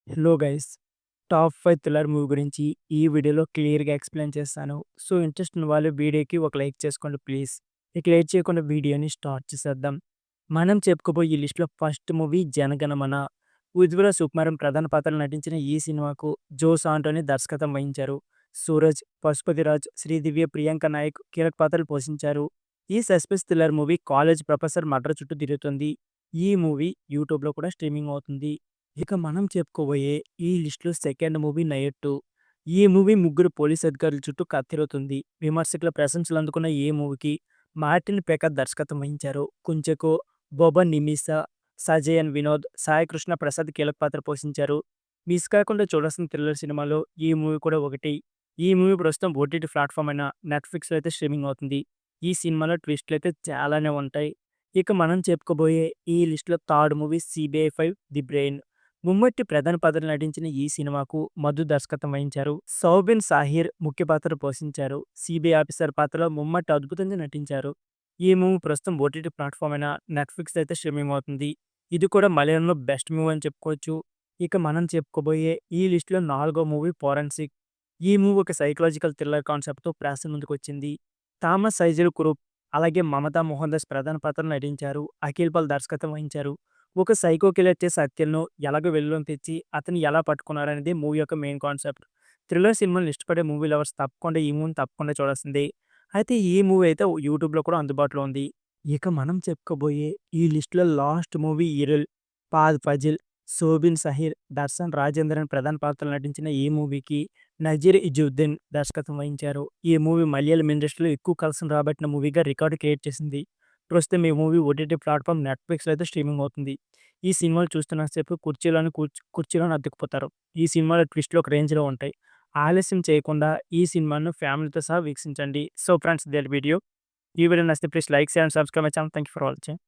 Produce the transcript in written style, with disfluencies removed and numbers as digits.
Hello guys, top 5 thriller movie గురించి ఈ వీడియోలో క్లియర్‌గా ఎక్స్‌ప్లెయిన్ చేస్తాను. సో, ఇంట్రెస్ట్ ఉన్న వాళ్ళు వీడియోకి ఒక లైక్ చేసుకోండి ప్లీజ్. ఇక లేట్ చేయకుండా వీడియోని స్టార్ట్ చేసేద్దాం. మనం చెప్పుకోబోయే ఈ లిస్ట్‌లో ఫస్ట్ మూవీ 'జనగణమన'. ఉజ్వల సుకుమారన్ ప్రధాన పాత్రలో నటించిన ఈ సినిమాకు జోస్ ఆంటోనీ దర్శకత్వం వహించారు. సూరజ్, పశుపతిరాజ్, శ్రీదివ్య, ప్రియాంక నాయక్ కీలక పాత్రలు పోషించారు. ఈ suspense thriller movie college professor murder చుట్టూ తిరుగుతుంది. ఈ మూవీ యూట్యూబ్‌లో కూడా స్ట్రీమింగ్ అవుతుంది. ఇక మనం చెప్పుకోబోయే ఈ లిస్ట్‌లో సెకండ్ మూవీ 'నయర్ 2'. ఈ మూవీ ముగ్గురు పోలీస్ అధికారుల చుట్టూ కథ తిరుగుతుంది. విమర్శకుల ప్రశంసలు అందుకున్న ఈ మూవీకి మార్టిన్ పెకర్ దర్శకత్వం వహించారు. కుంచెకో, బోబన్ నిమిషా, సజయన్ వినోద్, సాయి కృష్ణ ప్రసాద్ కీలక పాత్ర పోషించారు. మిస్ కాకుండా చూడాల్సిన థ్రిల్లర్ సినిమాలో ఈ మూవీ కూడా ఒకటి. ఈ మూవీ ప్రస్తుతం ఓటీటీ ప్లాట్‌ఫామ్ అయిన నెట్‌ఫ్లిక్స్‌లో అయితే స్ట్రీమింగ్ అవుతుంది. ఈ సినిమాలో ట్విస్ట్‌లయితే చాలానే ఉంటాయి. ఇక మనం చెప్పుకోబోయే ఈ లిస్ట్‌లో third movie 'CBI 5: the brain'. Mammootty ప్రధాన పాత్రలో నటించిన ఈ సినిమాకు మధు దర్శకత్వం వహించారు. సౌబిన్ సాహిర్ ముఖ్య పాత్ర పోషించారు. సిబిఐ ఆఫీసర్ పాత్రలో ముమ్మట్టి అద్భుతంగా నటించారు. ఈ మూవీ ప్రస్తుతం ఓటీటీ ప్లాట్‌ఫామ్ అయిన నెట్‌ఫ్లిక్స్ అయితే స్ట్రీమింగ్ అవుతుంది. ఇది కూడా మలయాళంలో బెస్ట్ మూవీ అని చెప్పుకోవచ్చు. ఇక మనం చెప్పుకోబోయే ఈ లిస్ట్‌లో నాలుగో మూవీ 'ఫోరెన్సిక్'. ఈ మూవీ ఒక సైకలాజికల్ థ్రిల్లర్ కాన్సెప్ట్‌తో ప్రేక్షకుల ముందుకొచ్చింది. థామస్ సైజల్ కురూప్ అలాగే మమతా మోహన్ దాస్ ప్రధాన పాత్రలో నటించారు. అఖిల్ పాల్ దర్శకత్వం వహించారు. ఒక సైకో కిల్లర్ చేసే హత్యలను ఎలాగో వెలుగులోకి తెచ్చి అతన్ని ఎలా పట్టుకున్నారనేది మూవీ యొక్క మెయిన్ కాన్సెప్ట్. థ్రిల్లర్ సినిమాలను ఇష్టపడే మూవీ లవర్స్ తప్పకుండా ఈ మూవీని తప్పకుండా చూడాల్సిందే. అయితే ఈ మూవీ అయితే యూట్యూబ్‌లో కూడా అందుబాటులో ఉంది. ఇక మనం చెప్పుకోబోయే ఈ లిస్ట్‌లో లాస్ట్ మూవీ 'ఇరుల్'. ఫహద్ ఫాజిల్, సోబిన్ షహీర్, దర్శన్ రాజేంద్రన్ ప్రధాన పాత్రలో నటించిన ఈ మూవీకి నజీర్ ఇజుద్దీన్ దర్శకత్వం వహించారు. ఈ మూవీ మలయాళం ఇండస్ట్రీలో ఎక్కువ కలెక్షన్ రాబట్టిన మూవీగా రికార్డ్ క్రియేట్ చేసింది. ప్రస్తుతం ఈ మూవీ ఓటీటీ ప్లాట్‌ఫామ్ నెట్‌ఫ్లిక్స్‌లో అయితే స్ట్రీమింగ్ అవుతుంది. ఈ సినిమాలు చూస్తున్నంత సేపు కుర్చీలోనే అతుక్కుపోతారు. ఈ సినిమాలో ట్విస్ట్‌లు ఒక రేంజ్‌లో ఉంటాయి. ఆలస్యం చేయకుండా ఈ సినిమాను ఫ్యామిలీతో సహా వీక్షించండి. So friends, video. ఈ వీడియో నచ్చితే please like, share and subscribe my channel. Thank you for watching.